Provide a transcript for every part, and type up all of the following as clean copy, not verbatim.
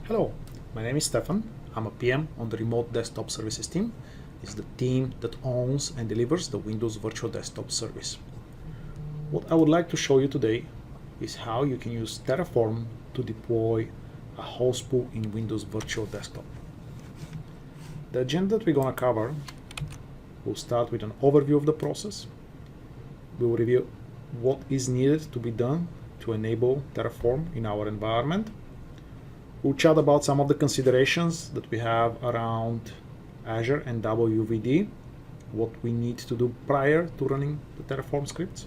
Hello, my name is Stefan. I'm a PM on the Remote Desktop Services team. It's the team that owns and delivers the Windows Virtual Desktop Service. What I would like to show you today is how you can use Terraform to deploy a host pool in Windows Virtual Desktop. The agenda that we're going to cover will start with an overview of the process. We will review what is needed to be done to enable Terraform in our environment. We'll chat about some of the considerations that we have around Azure and WVD, what we need to do prior to running the Terraform scripts,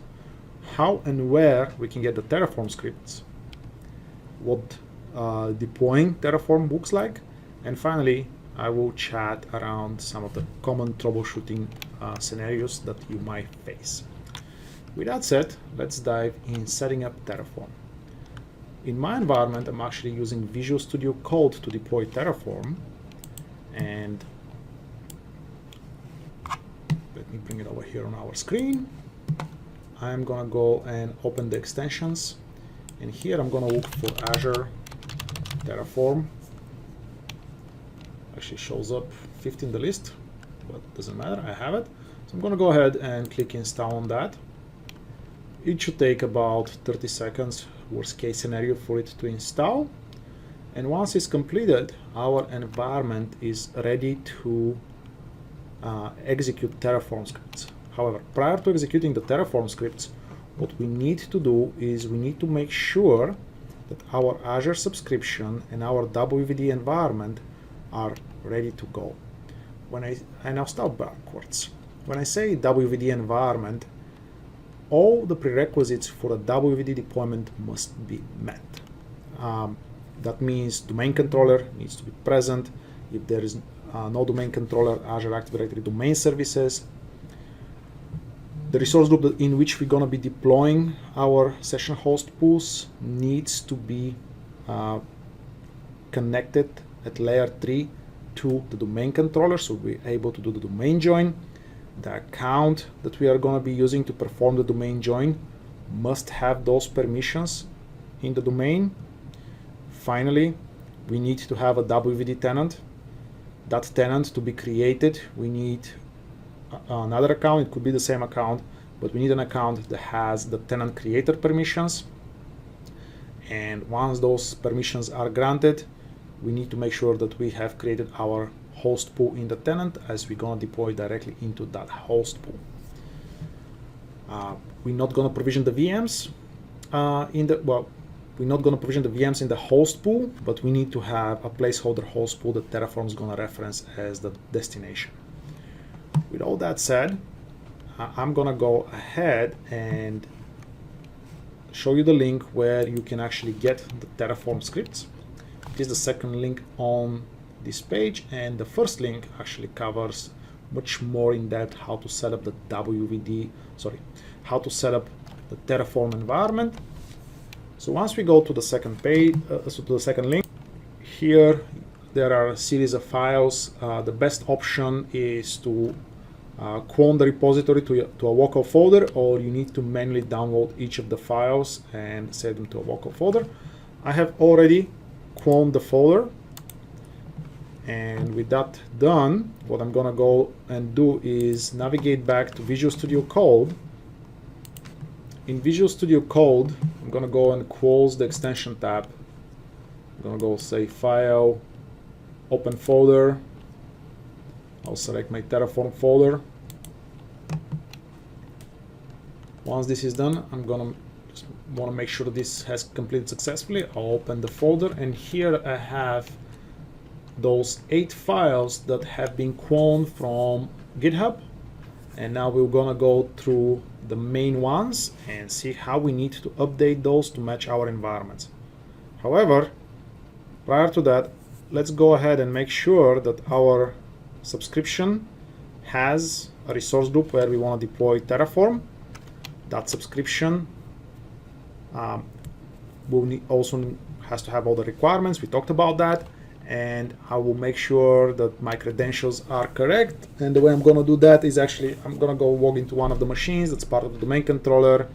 how and where we can get the Terraform scripts, what deploying Terraform looks like, and finally, I will chat around some of the common troubleshooting scenarios that you might face. With that said, let's dive in setting up Terraform. In my environment, I'm actually using Visual Studio Code to deploy Terraform, and let me bring it over here on our screen. I'm gonna go and open the extensions, and here I'm gonna look for Azure Terraform. Actually shows up 5th in the list, but doesn't matter, I have it. So I'm gonna go ahead and click install on that. It should take about 30 seconds, worst case scenario, for it to install. And once it's completed, our environment is ready to execute Terraform scripts. However, prior to executing the Terraform scripts, what we need to do is we need to make sure that our Azure subscription and our WVD environment are ready to go. And I'll start backwards. When I say WVD environment, all the prerequisites for a WVD deployment must be met. That means domain controller needs to be present. If there is no domain controller, Azure Active Directory domain services. The resource group in which we're going to be deploying our session host pools needs to be connected at layer 3 to the domain controller, so we're able to do the domain join. The account that we are going to be using to perform the domain join must have those permissions in the domain. Finally, we need to have a WVD tenant. That tenant to be created, we need another account. It could be the same account, but we need an account that has the tenant creator permissions. And once those permissions are granted, we need to make sure that we have created our host pool in the tenant, as we're going to deploy directly into that host pool. We're not going to provision the VMs we're not going to provision the VMs in the host pool, but we need to have a placeholder host pool that Terraform is going to reference as the destination. With all that said, I'm going to go ahead and show you the link where you can actually get the Terraform scripts. It is the second link on this page, and the first link actually covers much more in depth how to set up the how to set up the Terraform environment. So once we go to the second page, to the second link, here there are a series of files. The best option is to clone the repository to a local folder, or you need to manually download each of the files and save them to a local folder. I have already cloned the folder. And with that done, what I'm going to go and do is navigate back to Visual Studio Code. In Visual Studio Code, I'm going to go and close the extension tab. I'm going to go say File, Open Folder. I'll select my Terraform folder. Once this is done, I'm going to just want to make sure this has completed successfully. I'll open the folder, and here I have those 8 files that have been cloned from GitHub, and now we're gonna go through the main ones and see how we need to update those to match our environments. However, prior to that, let's go ahead and make sure that our subscription has a resource group where we want to deploy Terraform. That subscription also has to have all the requirements. We talked about that. And I will make sure that my credentials are correct. And the way I'm going to do that is actually I'm going to go log into one of the machines that's part of the domain controller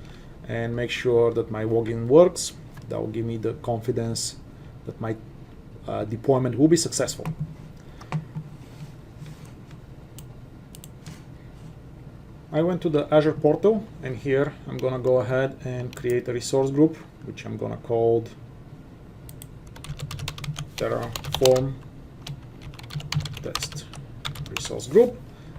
and make sure that my login works. That will give me the confidence that my deployment will be successful. I went to the Azure portal, and here I'm gonna go ahead and create a resource group, which I'm gonna call Terraform test resource group.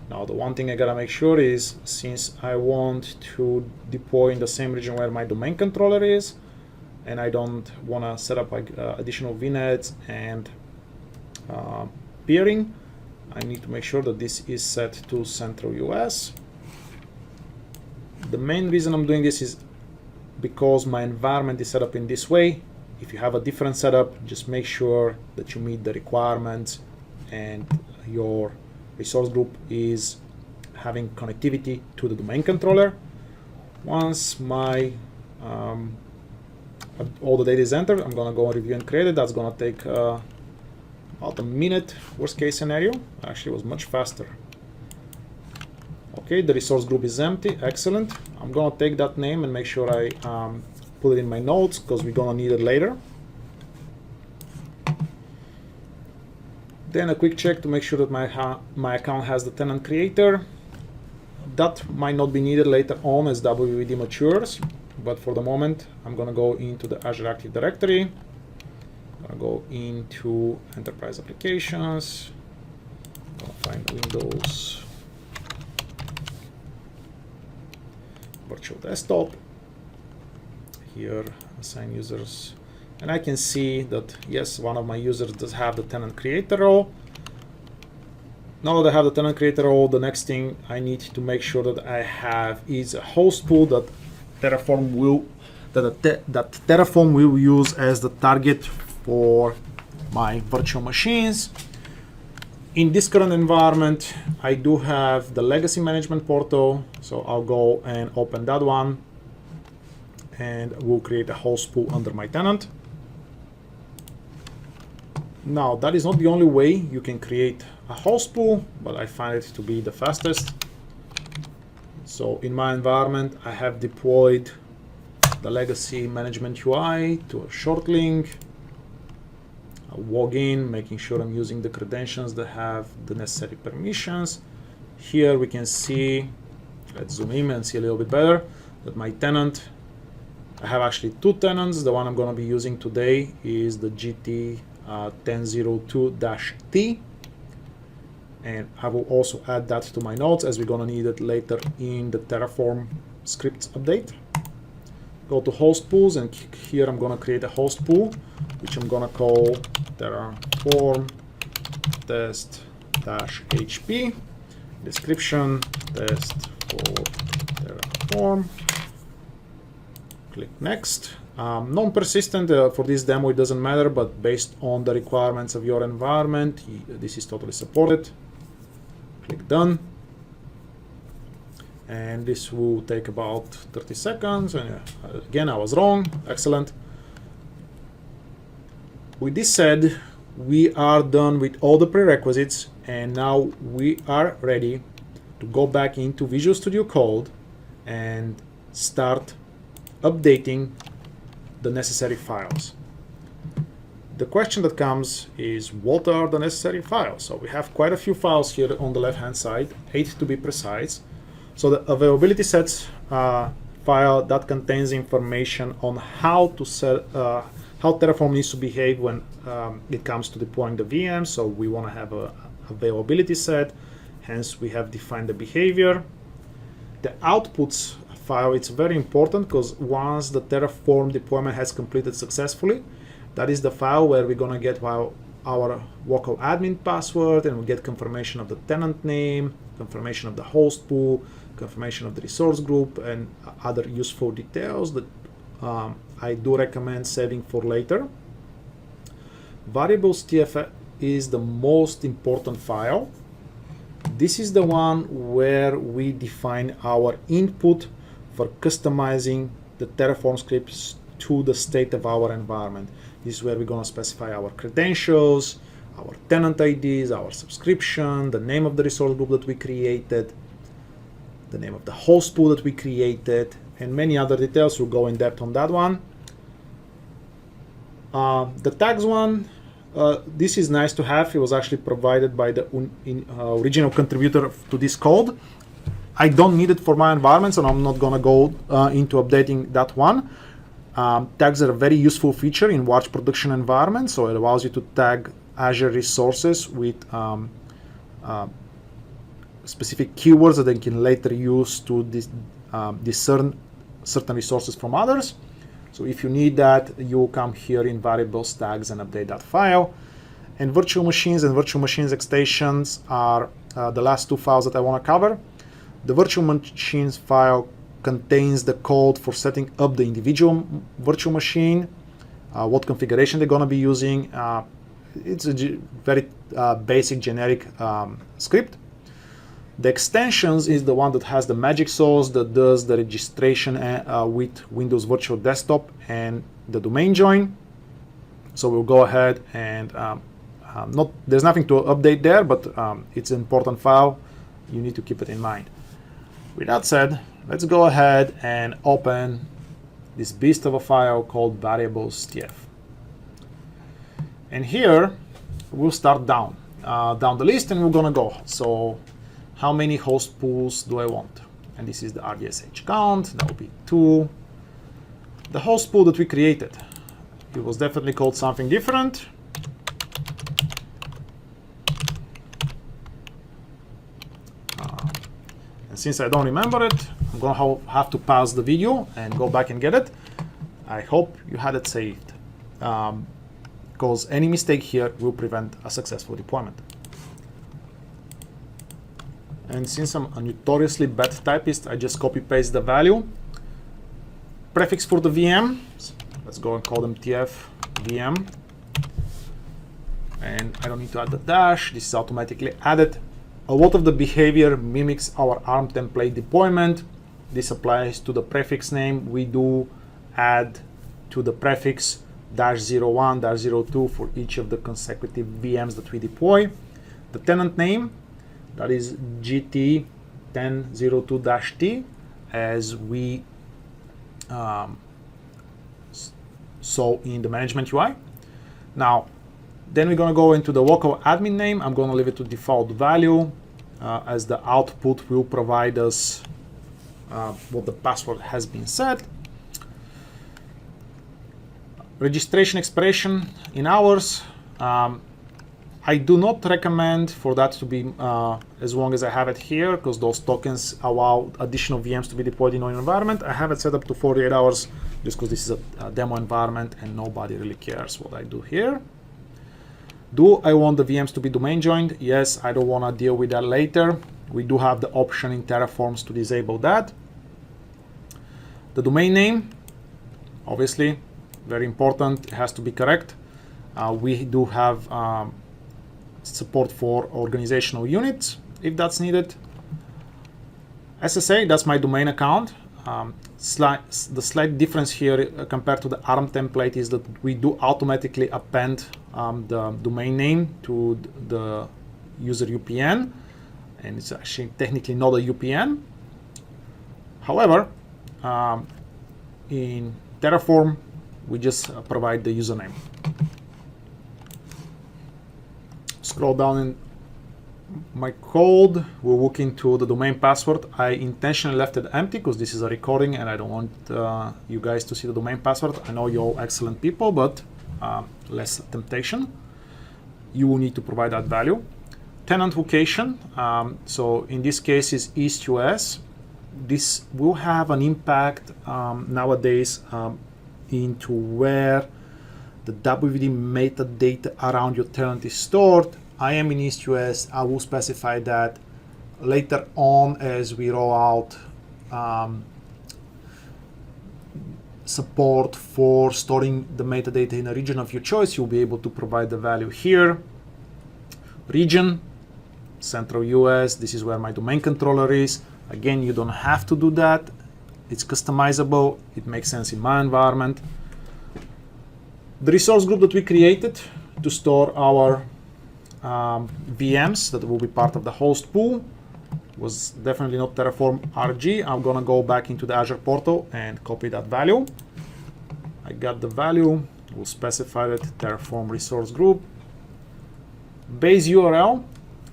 Now the one thing I gotta make sure is, since I want to deploy in the same region where my domain controller is, and I don't wanna set up like additional VNets and peering, I need to make sure that this is set to Central US. The main reason I'm doing this is because my environment is set up in this way. If you have a different setup, just make sure that you meet the requirements and your resource group is having connectivity to the domain controller. Once my all the data is entered, I'm gonna go review and create it. That's gonna take about a minute, worst case scenario. Actually, it was much faster. Okay, the resource group is empty, excellent. I'm gonna take that name and make sure I put it in my notes, because we're gonna need it later. Then a quick check to make sure that my account has the tenant creator. That might not be needed later on as WVD matures, but for the moment, I'm gonna go into the Azure Active Directory. I'm gonna go into Enterprise Applications. I'm gonna find Windows Virtual Desktop. Here, assign users. And I can see that, yes, one of my users does have the tenant creator role. Now that I have the tenant creator role, the next thing I need to make sure that I have is a host pool that Terraform will use as the target for my virtual machines. In this current environment, I do have the legacy management portal, so I'll go and open that one, and we'll create a host pool under my tenant. Now, that is not the only way you can create a host pool, but I find it to be the fastest. So in my environment, I have deployed the legacy management UI to a short link. I'll log in, making sure I'm using the credentials that have the necessary permissions. Here we can see, let's zoom in and see a little bit better, that my tenant, I have actually two tenants. The one I'm going to be using today is the GT 1002-T, and I will also add that to my notes as we're going to need it later in the Terraform Scripts update. Go to host pools, and here I'm going to create a host pool, which I'm going to call Terraform test-HP. Description, test for Terraform. Click next. Non-persistent for this demo, it doesn't matter, but based on the requirements of your environment, this is totally supported. Click done. And this will take about 30 seconds. And again, I was wrong. Excellent. With this said, we are done with all the prerequisites, and now we are ready to go back into Visual Studio Code and start updating the necessary files. The question that comes is, what are the necessary files? So we have quite a few files here on the left-hand side, 8 to be precise. So the availability sets file that contains information on how to set, how Terraform needs to behave when it comes to deploying the VM. So we want to have a availability set, hence we have defined the behavior. The outputs file, it's very important, because once the Terraform deployment has completed successfully, that is the file where we're going to get our local admin password, and we get confirmation of the tenant name, confirmation of the host pool, confirmation of the resource group, and other useful details that I do recommend saving for later. Variables TF is the most important file. This is the one where we define our input for customizing the Terraform scripts to the state of our environment. This is where we're going to specify our credentials, our tenant IDs, our subscription, the name of the resource group that we created, the name of the host pool that we created, and many other details. We'll go in depth on that one. The tags one, this is nice to have. It was actually provided by the original contributor to this code. I don't need it for my environment, so I'm not going to go into updating that one. Tags are a very useful feature in large production environments, so it allows you to tag Azure resources with specific keywords that they can later use to discern certain resources from others. So if you need that, you come here in variables tags and update that file. And virtual machines and virtual machines extensions are the last two files that I want to cover. The virtual machines file contains the code for setting up the individual virtual machine, what configuration they're going to be using. It's a very basic generic script. The extensions is the one that has the magic sauce that does the registration with Windows Virtual Desktop and the domain join. So we'll go ahead and there's nothing to update there, but it's an important file. You need to keep it in mind. With that said, let's go ahead and open this beast of a file called variables.tf. And here we'll start down the list, and we're gonna go. So how many host pools do I want? And this is the RDSH count. That will be 2. The host pool that we created, it was definitely called something different. And since I don't remember it, I'm gonna have to pause the video and go back and get it. I hope you had it saved, because any mistake here will prevent a successful deployment. And since I'm a notoriously bad typist, I just copy paste the value. Prefix for the VM, let's go and call them TF VM. And I don't need to add the dash, this is automatically added. A lot of the behavior mimics our ARM template deployment. This applies to the prefix name. We do add to the prefix -01, -02 for each of the consecutive VMs that we deploy. The tenant name, that is GT1002-T, as we saw in the management UI. Now, then we're going to go into the local admin name. I'm going to leave it to default value, as the output will provide us what the password has been set. Registration expiration in hours. I do not recommend for that to be as long as I have it here, because those tokens allow additional VMs to be deployed in our environment. I have it set up to 48 hours just because this is a demo environment and nobody really cares what I do here. Do I want the VMs to be domain joined? Yes, I don't want to deal with that later. We do have the option in Terraforms to disable that. The domain name, obviously, very important. It has to be correct. We do have support for organizational units if that's needed. SSA, that's my domain account. The slight difference here compared to the ARM template is that we do automatically append the domain name to the user UPN, and it's actually technically not a UPN. However, in Terraform, we just provide the username. Scroll down in my code, we'll look into the domain password. I intentionally left it empty because this is a recording and I don't want you guys to see the domain password. I know you're all excellent people, but less temptation. You will need to provide that value. Tenant location, so in this case is East US. This will have an impact nowadays into where the WVD metadata around your tenant is stored. I am in East US. I will specify that later on as we roll out support for storing the metadata in a region of your choice. You'll be able to provide the value here. Region, Central US, this is where my domain controller is. Again, you don't have to do that. It's customizable. It makes sense in my environment. The resource group that we created to store our VMs that will be part of the host pool was definitely not Terraform RG. I'm gonna go back into the Azure portal and copy that value. I got the value, we'll specify that Terraform resource group, Base URL.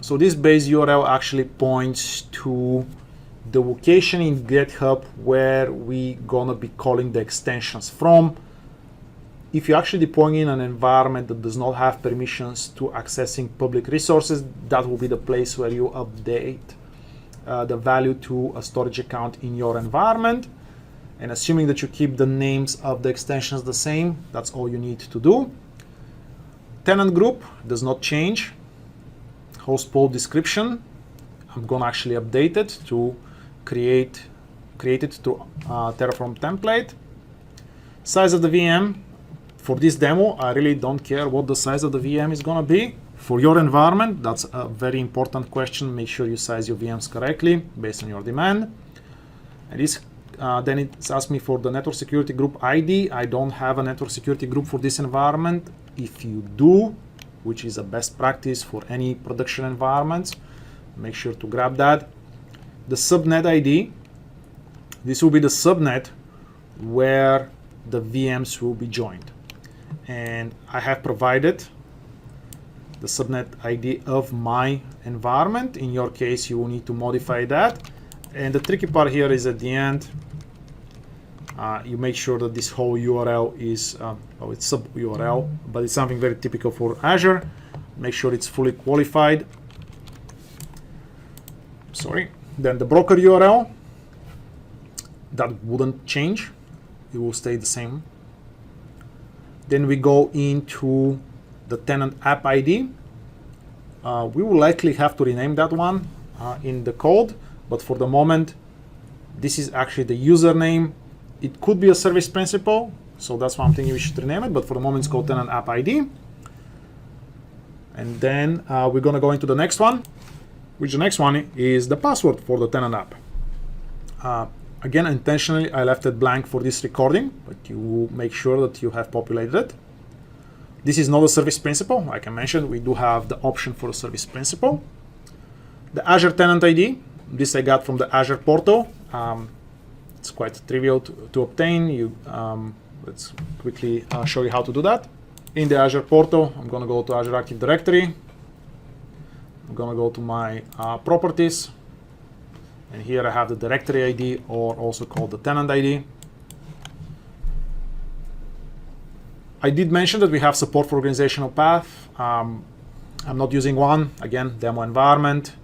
So this base URL actually points to the location in GitHub where we gonna be calling the extensions from. If you're actually deploying in an environment that does not have permissions to accessing public resources, that will be the place where you update the value to a storage account in your environment. And assuming that you keep the names of the extensions the same, that's all you need to do. Tenant group does not change. Host pool description, I'm gonna actually update it to create it through Terraform template. Size of the VM. For this demo, I really don't care what the size of the VM is gonna be. For your environment, that's a very important question. Make sure you size your VMs correctly based on your demand. And this, then it's asked me for the network security group ID. I don't have a network security group for this environment. If you do, which is a best practice for any production environments, make sure to grab that. The subnet ID, this will be the subnet where the VMs will be joined. And I have provided the subnet ID of my environment. In your case, you will need to modify that. And the tricky part here is at the end, you make sure that this whole URL is, it's sub URL, but it's something very typical for Azure. Make sure it's fully qualified. Sorry. Then the broker URL, that wouldn't change. It will stay the same. Then we go into the tenant app ID. We will likely have to rename that one in the code, but for the moment, this is actually the username. It could be a service principal, so that's why I'm thinking we should rename it, but for the moment it's called tenant app ID. And then we're gonna go into the next one, which the next one is the password for the tenant app. Again, intentionally, I left it blank for this recording, but you make sure that you have populated it. This is not a service principal. Like I mentioned, we do have the option for a service principal. The Azure tenant ID, this I got from the Azure portal. It's quite trivial to obtain. Let's quickly show you how to do that. In the Azure portal, I'm going to go to Azure Active Directory. I'm going to go to my properties. And here I have the directory ID, or also called the tenant ID. I did mention that we have support for organizational path. I'm not using one. Again, demo environment,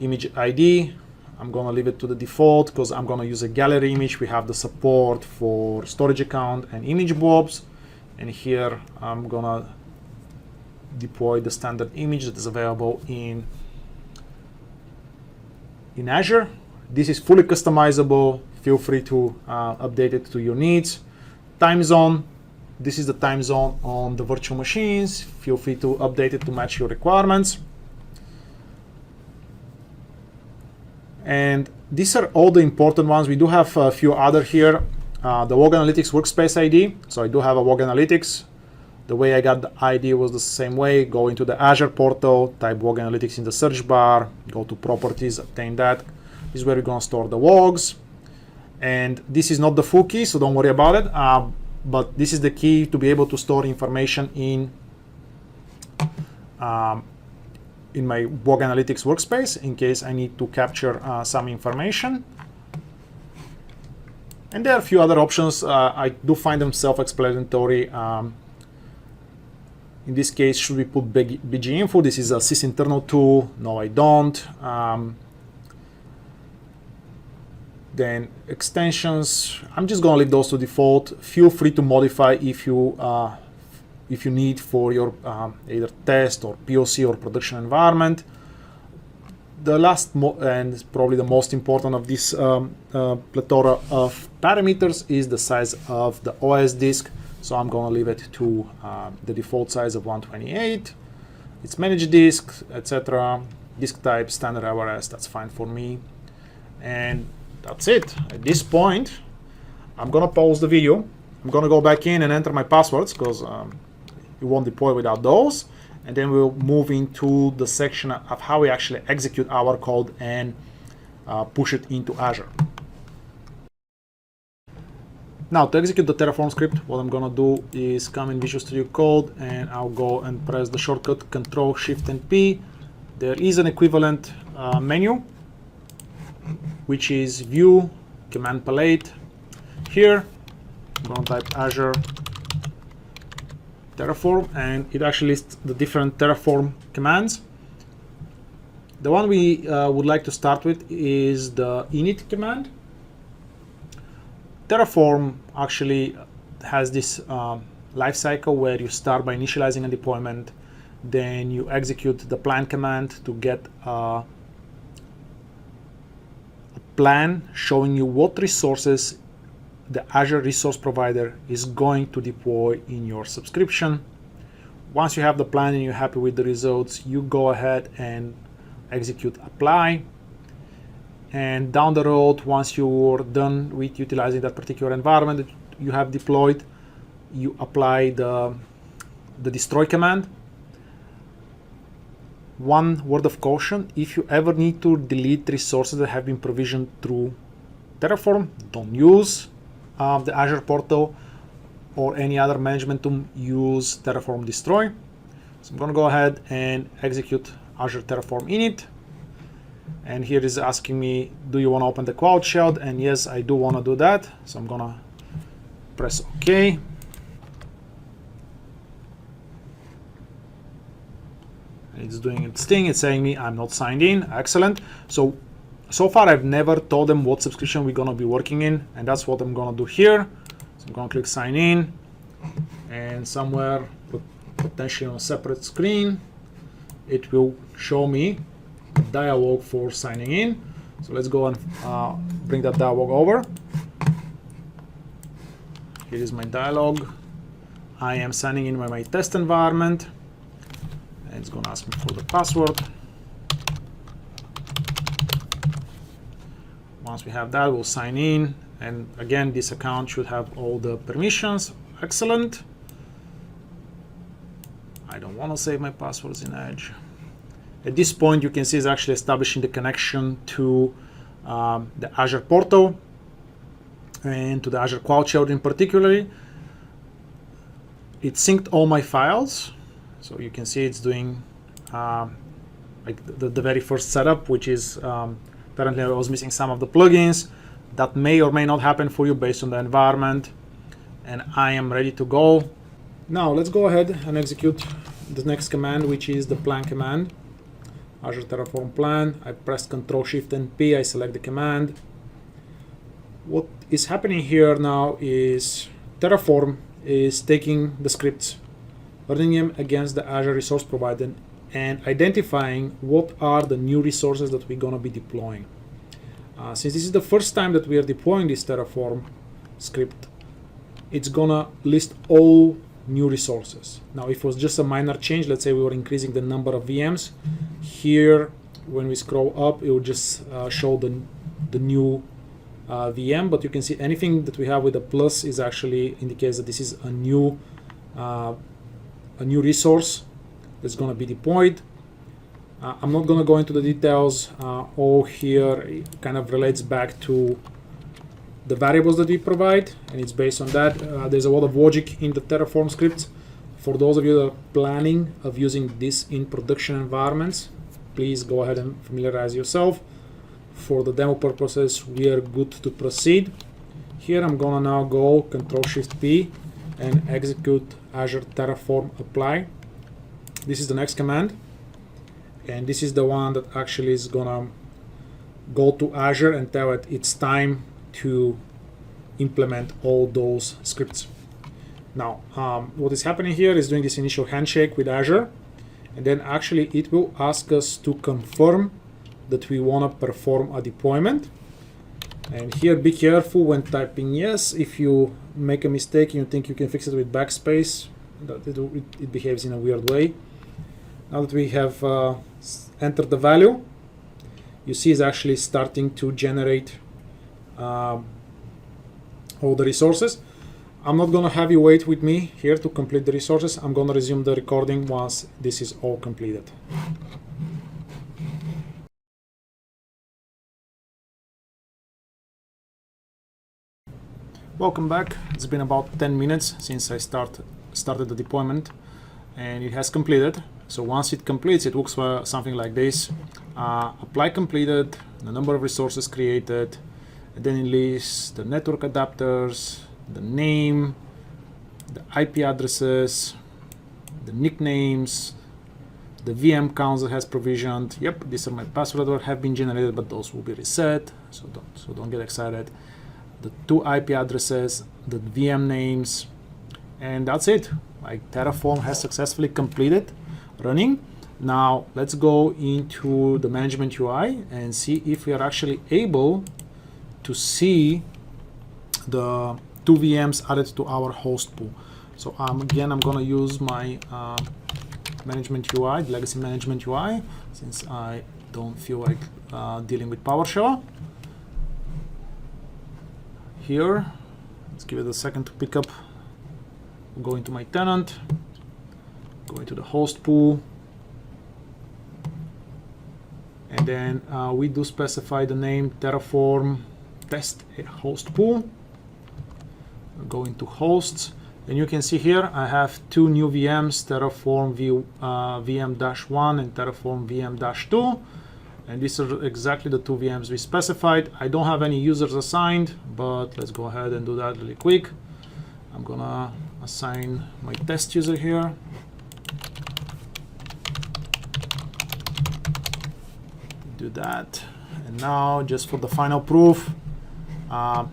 image ID. I'm going to leave it to the default because I'm going to use a gallery image. We have the support for storage account and image blobs. And here I'm going to deploy the standard image that is available in Azure. This is fully customizable. Feel free to update it to your needs. Time zone. This is the time zone on the virtual machines. Feel free to update it to match your requirements. And these are all the important ones. We do have a few other here. The Log Analytics Workspace ID. So I do have a Log Analytics. The way I got the ID was the same way. Go into the Azure portal, type Log Analytics in the search bar, go to Properties, obtain that. This is where we're going to store the logs. And this is not the full key, so don't worry about it. But this is the key to be able to store information in my Log Analytics workspace in case I need to capture some information. And there are a few other options. I do find them self-explanatory. In this case, should we put BG info? This is a sysinternal tool. No, I don't. Then extensions, I'm just going to leave those to default. Feel free to modify if you need for your either test or POC or production environment. The last and probably the most important of this plethora of parameters is the size of the OS disk. So I'm going to leave it to the default size of 128. It's managed disk, etc. Disk type, standard LRS, that's fine for me. And that's it. At this point, I'm going to pause the video. I'm going to go back in and enter my passwords because it won't deploy without those. And then we'll move into the section of how we actually execute our code and push it into Azure. Now to execute the Terraform script, what I'm gonna do is come in Visual Studio Code and I'll go and press the shortcut Ctrl Shift and P. There is an equivalent menu, which is View, Command Palette. Here, I'm gonna type Azure Terraform, and it actually lists the different Terraform commands. The one we would like to start with is the init command. Terraform actually has this life cycle where you start by initializing a deployment, then you execute the plan command to get a plan showing you what resources the Azure resource provider is going to deploy in your subscription. Once you have the plan and you're happy with the results, you go ahead and execute apply. And down the road, once you're done with utilizing that particular environment that you have deployed, you apply the destroy command. One word of caution: if you ever need to delete resources that have been provisioned through Terraform, don't use the Azure portal or any other management tool. Use Terraform destroy. So I'm going to go ahead and execute Azure Terraform init. And here is asking me, do you want to open the cloud shell? And yes, I do want to do that. So I'm going to press OK. It's doing its thing. It's saying me I'm not signed in. Excellent. So far, I've never told them what subscription we're going to be working in, and that's what I'm going to do here. So I'm going to click sign in, and somewhere, potentially on a separate screen, it will show me a dialog for signing in. So let's go and bring that dialog over. Here is my dialog. I am signing in with my test environment, and it's going to ask me for the password. Once we have that, we'll sign in, and again, this account should have all the permissions. Excellent. I don't want to save my passwords in Edge. At this point, you can see it's actually establishing the connection to the Azure portal and to the Azure Cloud Shell in particular. It synced all my files, so you can see it's doing like the very first setup, which is apparently I was missing some of the plugins. That may or may not happen for you based on the environment. And I am ready to go. Now let's go ahead and execute the next command, which is the plan command. Azure Terraform plan. I pressed Ctrl Shift and P. I select the command. What is happening here now is Terraform is taking the scripts, running them against the Azure resource provider, and identifying what are the new resources that we're going to be deploying. Since this is the first time that we are deploying this Terraform script, it's going to list all new resources. Now, if it was just a minor change, let's say we were increasing the number of VMs, here when we scroll up, it will just show the new VM, but you can see anything that we have with a plus is actually indicates that this is a new resource that's going to be deployed. I'm not going to go into the details. All here kind of relates back to the variables that we provide, and it's based on that. There's a lot of logic in the Terraform scripts. For those of you that are planning of using this in production environments, please go ahead and familiarize yourself. For the demo purposes, we are good to proceed. Here I'm going to now go Ctrl Shift P and execute Azure Terraform apply. This is the next command, and this is the one that actually is gonna go to Azure and tell it it's time to implement all those scripts. Now, what is happening here is doing this initial handshake with Azure, and then actually it will ask us to confirm that we want to perform a deployment. And here, be careful when typing yes. If you make a mistake and you think you can fix it with backspace, it behaves in a weird way. Now that we have entered the value, you see it's actually starting to generate all the resources. I'm not going to have you wait with me here to complete the resources. I'm going to resume the recording once this is all completed. Welcome back. It's been about 10 minutes since I started the deployment, and it has completed. So once it completes, it looks for something like this. Apply completed, the number of resources created, and then it lists the network adapters, the name, the IP addresses, the nicknames, the VM counts that has provisioned. Yep, these are my passwords that have been generated, but those will be reset, so don't get excited. The 2 IP addresses, the VM names, and that's it. Like, Terraform has successfully completed running. Now let's go into the management UI and see if we are actually able to see the 2 VMs added to our host pool. So again, I'm gonna use my management UI, legacy management UI, since I don't feel like dealing with PowerShell. Here, let's give it a second to pick up. Go into my tenant, go into the host pool, and then we do specify the name Terraform test host pool. Go into hosts, and you can see here I have 2 new VMs, Terraform VM-1 and Terraform VM-2, and these are exactly the 2 VMs we specified. I don't have any users assigned, but let's go ahead and do that really quick. I'm gonna assign my test user here. Do that, and now just for the final proof, I'm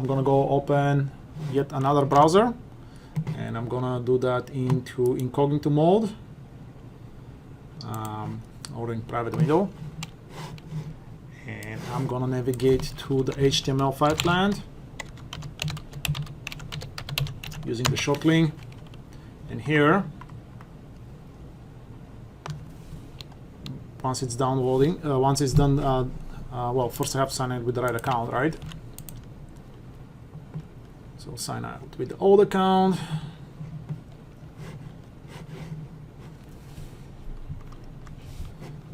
gonna go open yet another browser, and I'm gonna do that into incognito mode, or in private window, and I'm gonna navigate to the HTML file client using the short link, and here, once it's downloading, once it's done, well, first I have to sign in with the right account, right? So sign out with the old account.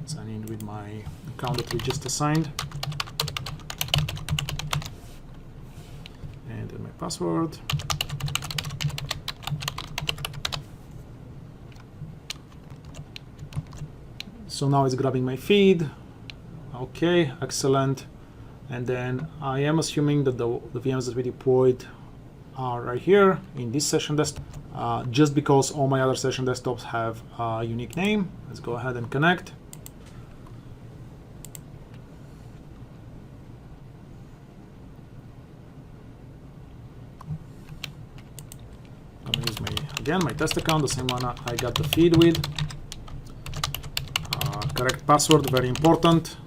Sign in with my account that we just assigned. And then my password. So now it's grabbing my feed. Okay, excellent. And then I am assuming that the VMs that we deployed are right here in this session desktop, just because all my other session desktops have a unique name. Let's go ahead and connect. I'm gonna use my test account, the same one I got the feed with. Correct password, very important.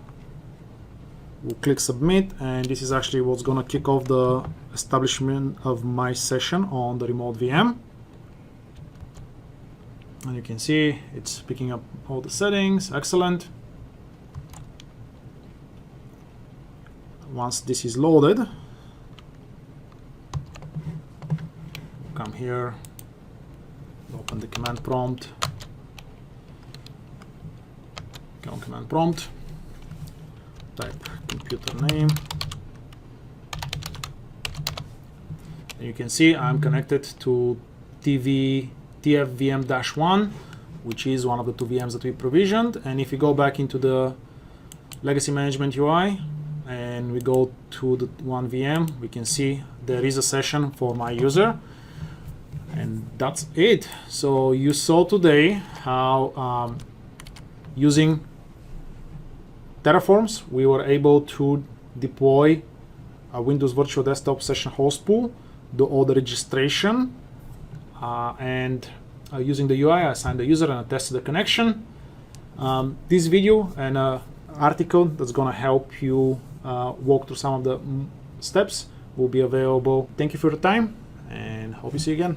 We'll click submit, and this is actually what's gonna kick off the establishment of my session on the remote VM. And you can see it's picking up all the settings. Excellent. Once this is loaded, come here, open the command prompt. Go on command prompt, type computer name, and you can see I'm connected to TFVM-1, which is one of the 2 VMs that we provisioned. And if you go back into the legacy management UI and we go to the 1 VM, we can see there is a session for my user, and that's it. So you saw today how using Terraforms, we were able to deploy a Windows Virtual Desktop session host pool, do all the registration, and using the UI, I assigned the user and I tested the connection. This video and an article that's going to help you walk through some of the steps will be available. Thank you for your time, and hope you see you again.